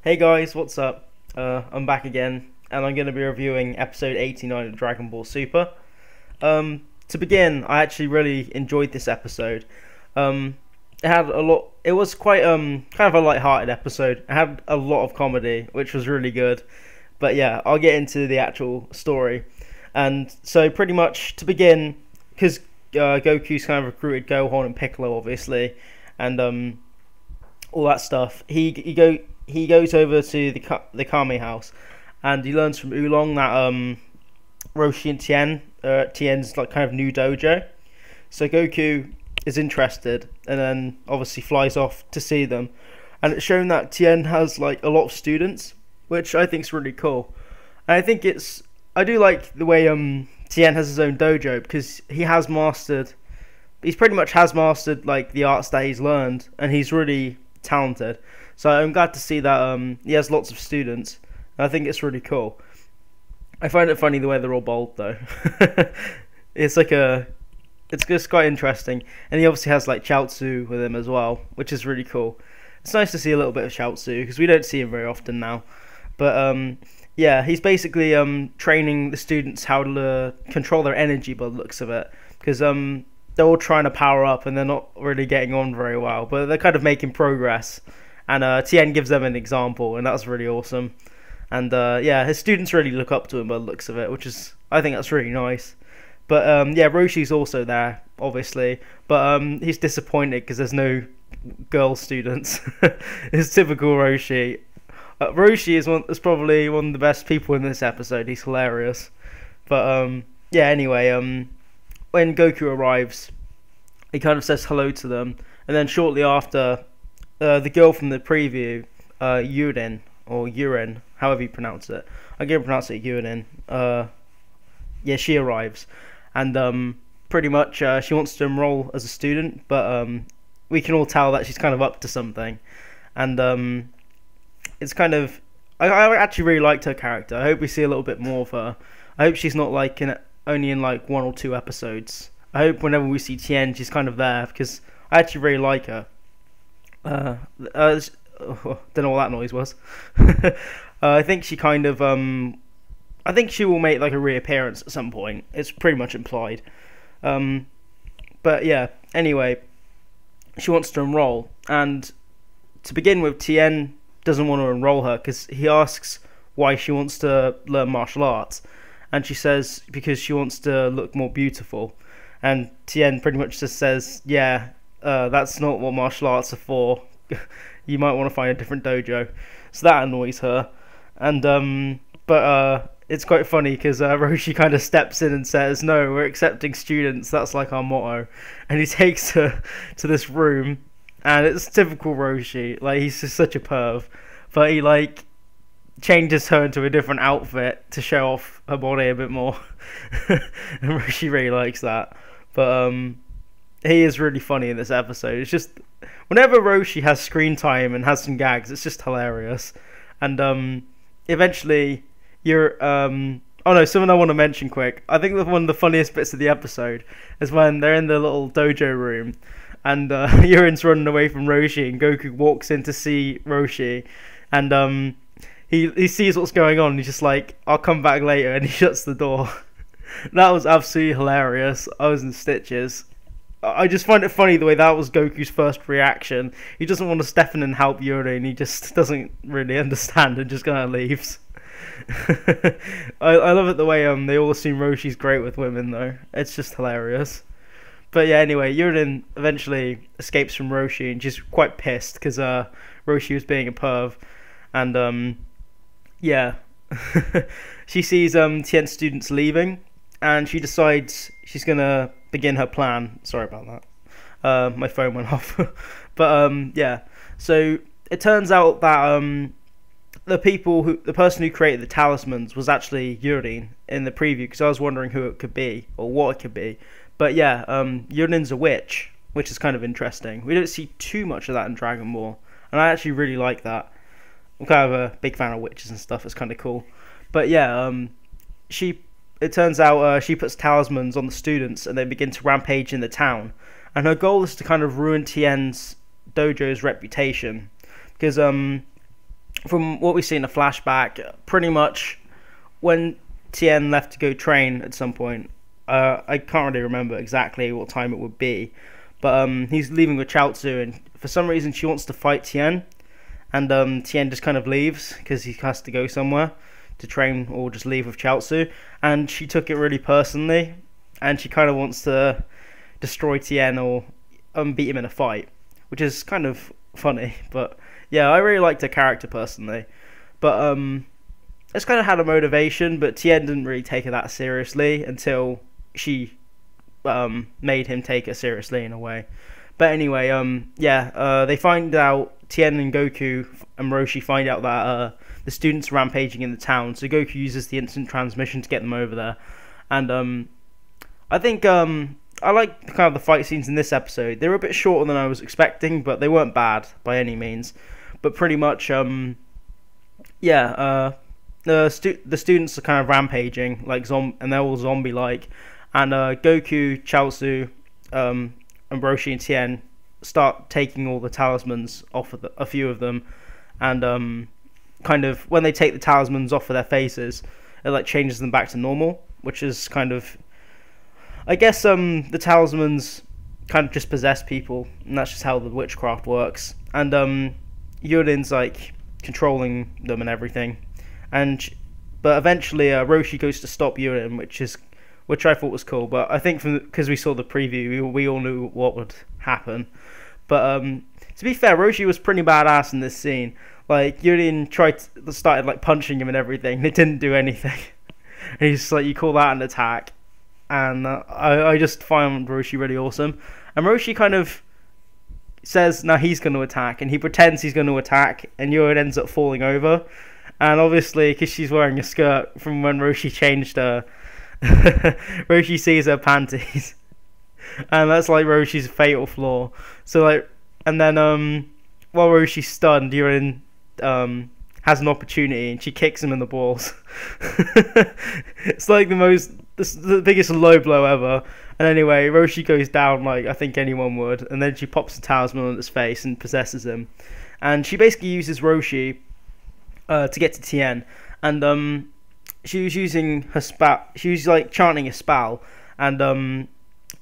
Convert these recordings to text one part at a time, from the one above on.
Hey guys, what's up? I'm back again, and I'm going to be reviewing episode 89 of Dragon Ball Super. To begin, I actually really enjoyed this episode. It had a lot. It was quite kind of a light-hearted episode. It had a lot of comedy, which was really good. But yeah, I'll get into the actual story. And so, pretty much to begin, because Goku's kind of recruited Gohan and Piccolo, obviously, and all that stuff. He goes over to the Kame house, and he learns from Oolong that Roshi and Tien's like kind of new dojo. So Goku is interested, and then obviously flies off to see them. And it's shown that Tien has like a lot of students, which I think is really cool. And I do like the way Tien has his own dojo, because he's pretty much mastered like the arts that he's learned, and he's really talented. So I'm glad to see that he has lots of students. I think it's really cool. I find it funny the way they're all bald though. It's just quite interesting. And he obviously has like Chaozu with him as well, which is really cool. It's nice to see a little bit of Chaozu, because we don't see him very often now. But yeah, he's basically training the students how to control their energy by the looks of it, because they're all trying to power up and they're not really getting on very well, but they're kind of making progress. And Tien gives them an example, and that's really awesome. And yeah, his students really look up to him by the looks of it, I think that's really nice. But yeah, Roshi's also there, obviously, but he's disappointed because there's no girl students. It's typical Roshi. Roshi is probably one of the best people in this episode. He's hilarious. But yeah, anyway, when Goku arrives, he kind of says hello to them, and then shortly after, the girl from the preview, Yurin, or Yurin, however you pronounce it. I'm going to pronounce it Yurin. Yeah, she arrives. And pretty much she wants to enroll as a student, but we can all tell that she's kind of up to something. And it's kind of... I actually really liked her character. I hope we see a little bit more of her. I hope she's not like only in like 1 or 2 episodes. I hope whenever we see Tien, she's kind of there, because I actually really like her. Don't know what that noise was. I think she kind of I think she will make like a reappearance at some point. It's pretty much implied. But yeah, anyway, she wants to enroll, and to begin with, Tien doesn't want to enroll her because he asks why she wants to learn martial arts, and she says because she wants to look more beautiful. And Tien pretty much just says, yeah, that's not what martial arts are for. You might want to find a different dojo. So that annoys her. And but it's quite funny because Roshi kind of steps in and says, no, we're accepting students, that's like our motto. And he takes her to this room, and it's typical Roshi, like he's just such a perv, but he like changes her into a different outfit to show off her body a bit more. And Roshi really likes that. But he is really funny in this episode. It's just, whenever Roshi has screen time and has some gags, it's just hilarious. And eventually oh no, something I want to mention quick. I think one of the funniest bits of the episode is when they're in the little dojo room, and Yurin's running away from Roshi, and Goku walks in to see Roshi, and he sees what's going on, and he's just like, I'll come back later, and he shuts the door. That was absolutely hilarious. I was in stitches. I just find it funny the way that was Goku's first reaction. He doesn't want to step in and help Yuri, and he just doesn't really understand and just kind of leaves. I love it the way they all assume Roshi's great with women though. It's just hilarious. But yeah, anyway, Yurin eventually escapes from Roshi, and she's quite pissed because Roshi was being a perv. And yeah, she sees Tien's students leaving, and she decides she's gonna begin her plan. Sorry about that. My phone went off. But yeah, so it turns out that the person who created the talismans was actually Yurin in the preview, because I was wondering who it could be or what it could be. But yeah, Yurin's a witch, which is kind of interesting. We don't see too much of that in Dragon Ball, and I actually really like that. I'm kind of a big fan of witches and stuff. It's kind of cool. But yeah, it turns out she puts talismans on the students, and they begin to rampage in the town. And her goal is to kind of ruin Tien's dojo's reputation, because from what we see in the flashback, pretty much when Tien left to go train at some point, I can't really remember exactly what time it would be, but he's leaving with Chaozu, and for some reason she wants to fight Tien, and Tien just kind of leaves because he has to go somewhere to train or just leave with Chaozu, and she took it really personally, and she kind of wants to destroy Tien or beat him in a fight, which is kind of funny. But yeah, I really liked her character personally, but it's kind of had a motivation, but Tien didn't really take her that seriously until she made him take her seriously in a way. But anyway, they find out, Tien and Goku and Roshi find out that the students are rampaging in the town, so Goku uses the instant transmission to get them over there. And I think I like kind of the fight scenes in this episode. They were a bit shorter than I was expecting, but they weren't bad by any means. But pretty much, the students are kind of rampaging, like and they're all zombie-like. And Goku, Chaozu, and Roshi and Tien start taking all the talismans off of a few of them, and kind of when they take the talismans off of their faces, it like changes them back to normal, which is kind of, I guess the talismans kind of just possess people, and that's just how the witchcraft works. And Yurin's like controlling them and everything, but eventually Roshi goes to stop Yurin, which I thought was cool. But I think because we saw the preview, we all knew what would happen. But to be fair, Roshi was pretty badass in this scene. Like, Yurin started like punching him and everything. It didn't do anything. And he's like, you call that an attack? And I just find Roshi really awesome. And Roshi kind of says now he's going to attack, and he pretends he's going to attack, and Yurin ends up falling over. And obviously, because she's wearing a skirt from when Roshi changed her, Roshi sees her panties, and that's like Roshi's fatal flaw. So like, and then while Roshi's stunned, Yurin has an opportunity, and she kicks him in the balls. It's like the biggest low blow ever. And anyway, Roshi goes down like I think anyone would, and then she pops the talisman on his face and possesses him. And she basically uses Roshi to get to Tien, and she was using her spell. She was like chanting a spell, and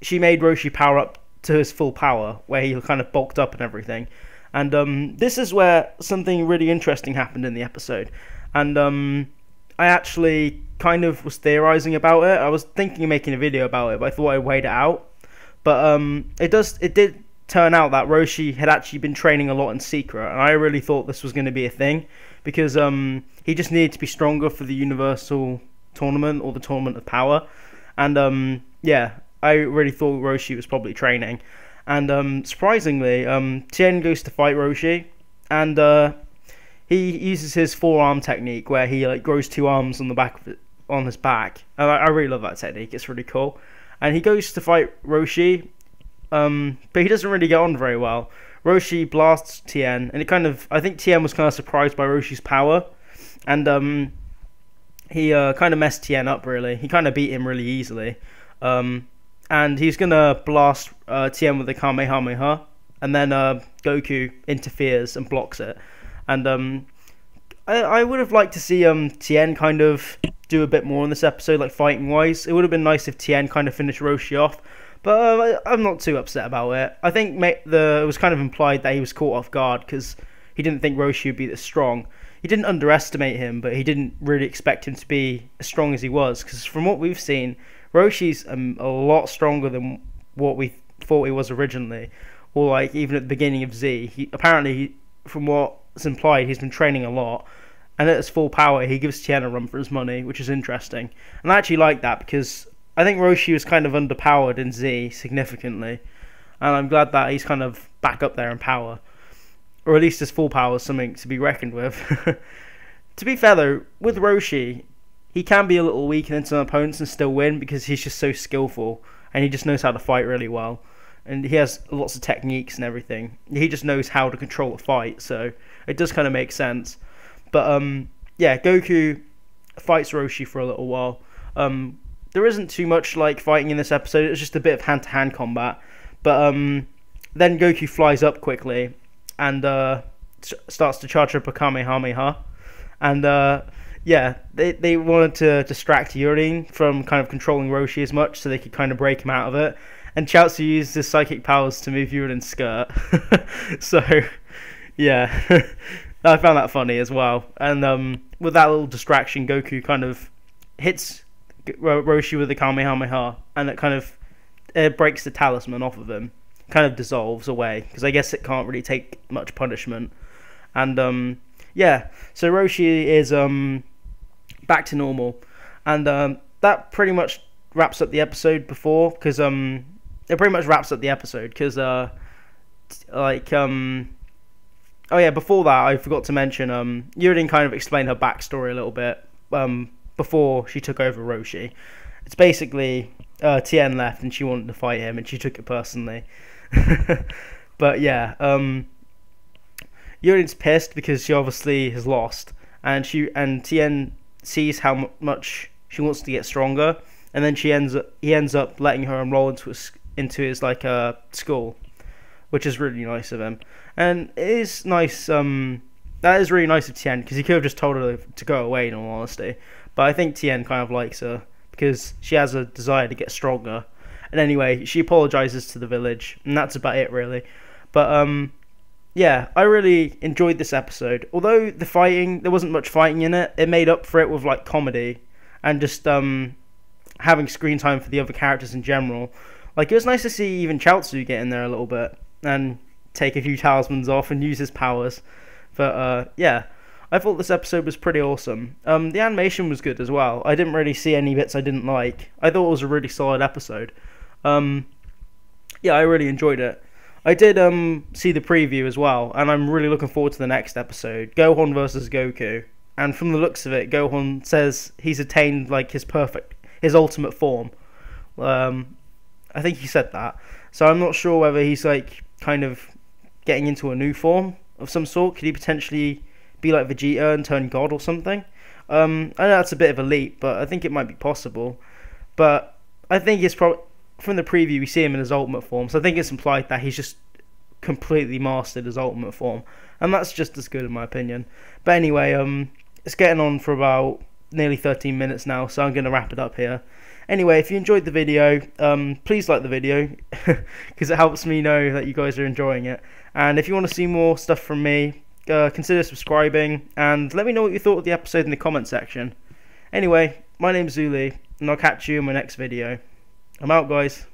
she made Roshi power up to his full power, where he kind of bulked up and everything. And this is where something really interesting happened in the episode. And I actually kind of was theorizing about it. I was thinking of making a video about it, but I thought I'd wait it out. But it did turn out that Roshi had actually been training a lot in secret, and I really thought this was going to be a thing, because he just needed to be stronger for the Universal Tournament, or the Tournament of Power. And I really thought Roshi was probably training. And surprisingly, Tien goes to fight Roshi, and he uses his forearm technique, where he like grows two arms on the back of on his back. And I really love that technique. It's really cool. And he goes to fight Roshi, but he doesn't really get on very well. Roshi blasts Tien, and I think Tien was kind of surprised by Roshi's power, and he kind of messed Tien up really. He kind of beat him really easily. And he's gonna blast Tien with the Kamehameha, and then Goku interferes and blocks it. And I would have liked to see Tien kind of do a bit more in this episode, like fighting wise. It would have been nice if Tien kind of finished Roshi off, but I'm not too upset about it. I think it was kind of implied that he was caught off guard because he didn't think Roshi would be this strong. He didn't underestimate him, but he didn't really expect him to be as strong as he was, because from what we've seen, Roshi's a lot stronger than what we thought he was originally, or like even at the beginning of Z. Apparently, from what's implied, he's been training a lot, and at his full power, he gives Tien a run for his money, which is interesting. And I actually like that, because I think Roshi was kind of underpowered in Z significantly, and I'm glad that he's kind of back up there in power, or at least his full power is something to be reckoned with. To be fair though, with Roshi, he can be a little weak against some opponents and still win, because he's just so skillful, and he just knows how to fight really well, and he has lots of techniques and everything. He just knows how to control a fight, so it does kind of make sense. But Goku fights Roshi for a little while. There isn't too much like fighting in this episode. It's just a bit of hand-to-hand combat. But then Goku flies up quickly, and starts to charge up a Kamehameha, and yeah, they wanted to distract Yurin from kind of controlling Roshi as much, so they could kind of break him out of it. And Chiaotzu used his psychic powers to move Yurin's skirt. So, yeah, I found that funny as well. And with that little distraction, Goku kind of hits Roshi with the Kamehameha, and it breaks the talisman off of him. Kind of dissolves away, because I guess it can't really take much punishment. And yeah, so Roshi is back to normal, and that pretty much wraps up the episode because it pretty much wraps up the episode because oh yeah, before that I forgot to mention Yurin kind of explained her backstory a little bit before she took over Roshi. It's basically Tien left and she wanted to fight him and she took it personally. But yeah, Yurin's pissed because she obviously has lost, and Tien sees how much she wants to get stronger, and then he ends up letting her enroll into his like school, which is really nice of him. And it is nice. That is really nice of Tien, because he could have just told her to go away, in all honesty. But I think Tien kind of likes her because she has a desire to get stronger. And anyway, she apologizes to the village, and that's about it, really. But yeah, I really enjoyed this episode. Although there wasn't much fighting in it, it made up for it with like comedy and just having screen time for the other characters in general. Like, it was nice to see even Chiaotzu get in there a little bit and take a few talismans off and use his powers. But yeah, I thought this episode was pretty awesome. The animation was good as well. I didn't really see any bits I didn't like. I thought it was a really solid episode. Yeah, I really enjoyed it. I did see the preview as well, and I'm really looking forward to the next episode, Gohan versus Goku. And from the looks of it, Gohan says he's attained like his ultimate form. I think he said that. So I'm not sure whether he's like kind of getting into a new form of some sort. Could he potentially be like Vegeta and turn God or something? I know that's a bit of a leap, but I think it might be possible. But I think it's probably, from the preview we see him in his ultimate form, so I think it's implied that he's just completely mastered his ultimate form, and that's just as good in my opinion. But anyway, it's getting on for about nearly 13 minutes now, so I'm going to wrap it up here. Anyway, if you enjoyed the video, please like the video, because it helps me know that you guys are enjoying it. And if you want to see more stuff from me, consider subscribing, and let me know what you thought of the episode in the comment section. Anyway, my name's Zuli, and I'll catch you in my next video. I'm out, guys.